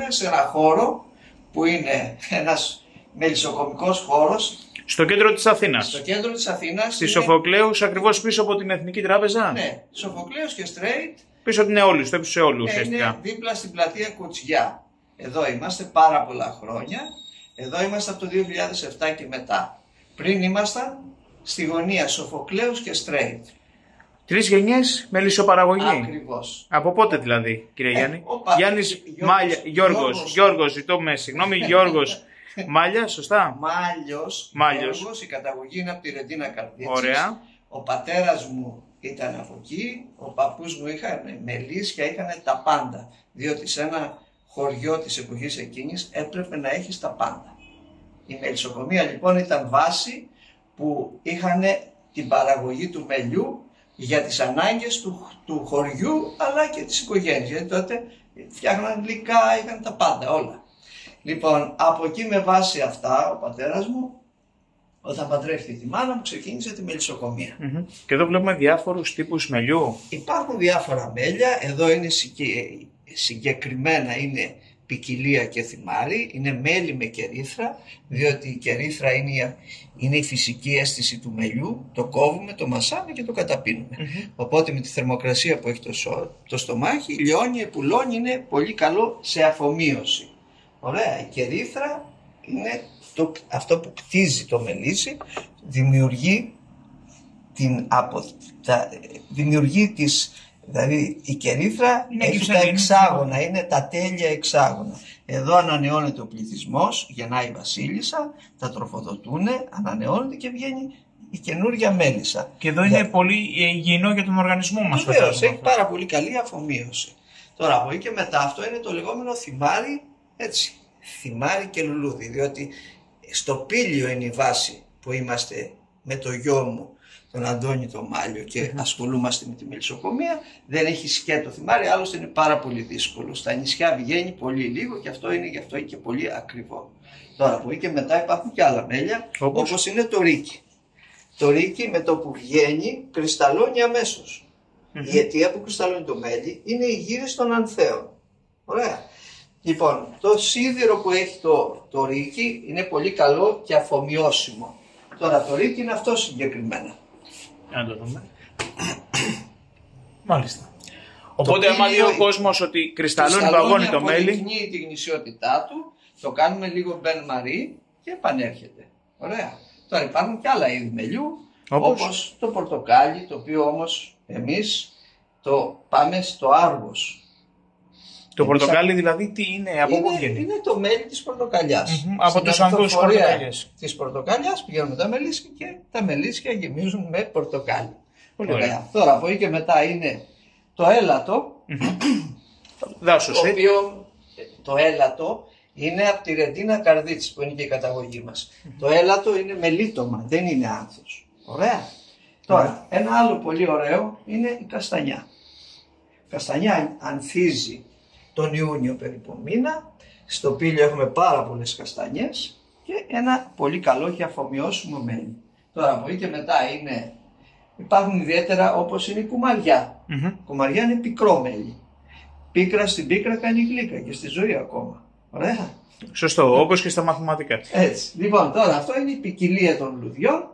σε ένα χώρο που είναι ένας μελισσοκομικός χώρος. Στο κέντρο της Αθήνας. Στο κέντρο της Αθήνας. Στη Σοφοκλέους, ακριβώς πίσω από την Εθνική Τράπεζα. Ναι, Σοφοκλέους και Straight. Πίσω από την Αιώλου, στο ύψος Αιώλου ουσιαστικά. Είναι δίπλα στην πλατεία Κουτσιά. Εδώ είμαστε πάρα πολλά χρόνια. Εδώ είμαστε από το 2007 και μετά. Πριν ήμασταν στη γωνία Σοφοκλέους και Straight. 3 γενιές μελισσοπαραγωγή. Ακριβώς. Από πότε δηλαδή, κύριε Γιάννη? Γιάννης Γιώργος. Γιώργος, ζητώ με συγγνώμη, Γιώργος Μάλια, σωστά. Μάλιος. Γιώργος, η καταγωγή είναι από τη Ρετίνα Καρδίτσης. Ωραία. Ο πατέρας μου ήταν από εκεί, ο παππούς μου είχαν μελίσια, είχαν τα πάντα. Διότι σε ένα χωριό της εποχής εκείνης έπρεπε να έχεις τα πάντα. Η μελισσοκομεία λοιπόν ήταν βάση που είχαν την παραγωγή του μελιού για τις ανάγκες του χωριού αλλά και της οικογένειας. Γιατί τότε φτιάχναν υλικά, είχαν τα πάντα όλα. Λοιπόν, από εκεί με βάση αυτά ο πατέρας μου, όταν παντρεύτηκε τη μάνα μου, ξεκίνησε τη μελισσοκομεία. Και εδώ βλέπουμε διάφορους τύπους μελιού. Υπάρχουν διάφορα μέλια, εδώ είναι συγκεκριμένα είναι ποικιλία και θυμάρι, είναι μέλι με κερίθρα, διότι η κερίθρα είναι η φυσική αίσθηση του μελιού, το κόβουμε, το μασάμε και το καταπίνουμε. Οπότε με τη θερμοκρασία που έχει το στομάχι, λιώνει, επουλώνει, είναι πολύ καλό σε αφομοίωση. Ωραία, η κερίθρα είναι αυτό που κτίζει το μελίσι, δηλαδή η κερίθρα έχει τα εξάγωνα, είναι τα τέλεια εξάγωνα. Εδώ ανανεώνεται ο πληθυσμός, γεννάει η βασίλισσα, τα τροφοδοτούν, ανανεώνεται και βγαίνει η καινούργια μέλισσα. Και εδώ είναι πολύ υγιεινό για τον οργανισμό μας. Βεβαίως, έχει πάρα πολύ καλή αφομοίωση. Τώρα από εκεί και μετά αυτό είναι το λεγόμενο θυμάρι, έτσι, θυμάρι και λουλούδι, διότι στο Πήλιο είναι η βάση που είμαστε με το γιο μου, τον Αντώνη τον Μάλιο, και ασχολούμαστε με τη μελισσοκομεία. Δεν έχει σκέτο θυμάρι, άλλωστε είναι πάρα πολύ δύσκολο. Στα νησιά βγαίνει πολύ λίγο και αυτό είναι γι' αυτό και πολύ ακριβό. Τώρα από εκεί και μετά υπάρχουν και άλλα μέλια, όπως είναι το ρίκι. Το ρίκι με το που βγαίνει κρυσταλλώνει αμέσως. Η αιτία που κρυσταλλώνει το μέλι είναι η γύριση των ανθέων. Ωραία. Λοιπόν, το σίδηρο που έχει το ρίκι είναι πολύ καλό και αφομοιώσιμο. Τώρα το ρίκι είναι αυτό συγκεκριμένα. Να το δούμε. Μάλιστα. Οπότε άμα δει ο κόσμος ότι κρυσταλλώνει, παγώνει το μέλι. Αποδεικνύει τη γνησιότητά του, το κάνουμε λίγο μπεν μαρί και επανέρχεται. Ωραία. Τώρα υπάρχουν και άλλα είδη μελιού, όπως το πορτοκάλι, το οποίο όμως εμείς το πάμε στο Άργος. Το πορτοκάλι δηλαδή τι είναι, από πού βγαίνει? Είναι το μέλι της πορτοκαλιάς. Από τους ανθούς πορτοκαλιές. Της πορτοκαλιάς πηγαίνουν τα μελίσια και τα μελίσια γεμίζουν με πορτοκάλι. Πολύ ωραία. Τώρα από εκεί και μετά είναι το έλατο. Δάσος, το οποίο το έλατο είναι από τη Ρετίνα Καρδίτσης που είναι και η καταγωγή μας. Το έλατο είναι μελίτωμα, δεν είναι άνθος. Ωραία. Τώρα ένα άλλο πολύ ωραίο είναι η καστανιά. Η καστανιά ανθίζει τον Ιούνιο περίπου μήνα. Στο Πήλιο έχουμε πάρα πολλές καστανιές και ένα πολύ καλό και αφομοιώσιμο μέλι. Τώρα από εκεί και μετά υπάρχουν ιδιαίτερα όπως είναι η κουμαριά. Η κουμαριά είναι πικρό μέλι. Πίκρα στην πίκρα κάνει γλύκα και στη ζωή ακόμα. Ωραία. Σωστό, όπως και στα μαθηματικά. Έτσι. Λοιπόν, τώρα αυτό είναι η ποικιλία των λουλουδιών.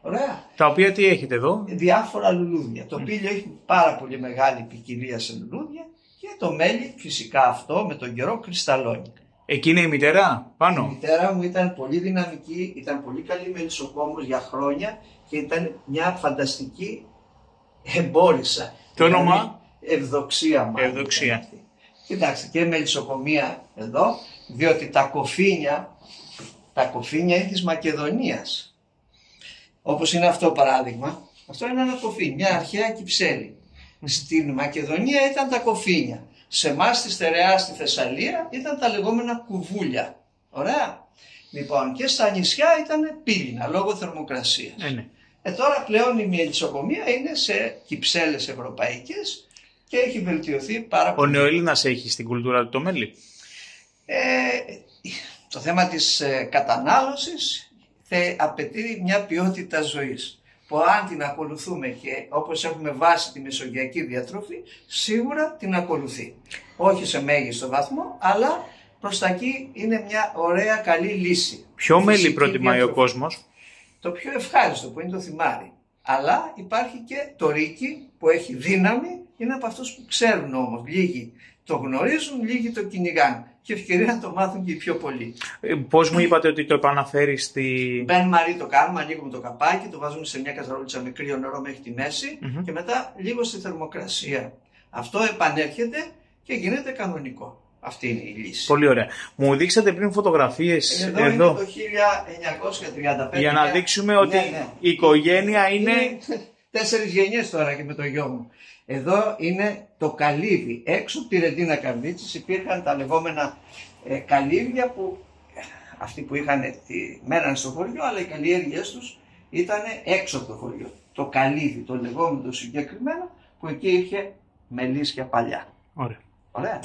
Ωραία. Τα οποία τι έχετε εδώ? Διάφορα λουλούδια. Το Πήλιο έχει πάρα πολύ μεγάλη ποικιλία σε λουλούδια και το μέλι φυσικά αυτό με τον καιρό κρυσταλλώνει. Εκεί είναι η μητέρα πάνω? Η μητέρα μου ήταν πολύ δυναμική, ήταν πολύ καλή μελισσοκόμος για χρόνια και ήταν μια φανταστική εμπόρισα. Το όνομα? Ευδοξία μάλλον. Ευδοξία. Κοιτάξτε, και μελισσοκομεία εδώ, διότι τα κοφίνια είναι της Μακεδονίας. Όπως είναι αυτό παράδειγμα. Αυτό είναι ένα κοφίνι, μια αρχαία κυψέλη. Στην Μακεδονία ήταν τα κοφίνια. Σε εμάς στη Στερεά, στη Θεσσαλία, ήταν τα λεγόμενα κουβούλια. Ωραία. Λοιπόν, και στα νησιά ήταν πύληνα λόγω θερμοκρασίας. Τώρα πλέον η μελισσοκομεία είναι σε κυψέλες ευρωπαϊκές και έχει βελτιωθεί πάρα πολύ. Ο νεοέλληνας έχει στην κουλτούρα του το μέλι? Το θέμα της κατανάλωσης απαιτεί μια ποιότητα ζωής που αν την ακολουθούμε και όπως έχουμε βάσει τη μεσογειακή διατροφή, σίγουρα την ακολουθεί. όχι σε μέγιστο βαθμό, αλλά προς τα εκεί είναι μια ωραία καλή λύση. Ποιο μέλι προτιμάει ο κόσμος? Το πιο ευχάριστο που είναι το θυμάρι. Αλλά υπάρχει και το ρίκι που έχει δύναμη, είναι από αυτούς που ξέρουν όμως. Λίγοι το γνωρίζουν, λίγοι το κυνηγάνε. Και ευκαιρία να το μάθουν και οι πιο πολλοί. Πώς μου είπατε ότι το επαναφέρει στη... Μπεν Μαρί το κάνουμε, ανοίγουμε το καπάκι, το βάζουμε σε μια καζαρόλιτσα με κρύο νερό μέχρι τη μέση και μετά λίγο στη θερμοκρασία. Αυτό επανέρχεται και γίνεται κανονικό. Αυτή είναι η λύση. Πολύ ωραία. Μου δείξατε πριν φωτογραφίες εδώ. Είναι το 1935. Για να δείξουμε ότι η οικογένεια είναι... 4 γενιές τώρα και με το γιο μου. Εδώ είναι το καλύβι. Έξω από τη Ρεντίνα Καρδίτσης υπήρχαν τα λεγόμενα καλύβια που αυτοί που μέναν στο χωριό, αλλά οι καλλιέργειές τους ήταν έξω από το χωριό. Το καλύβι, το λεγόμενο συγκεκριμένο, που εκεί είχε μελίσια παλιά. Ωραία. Ωραία.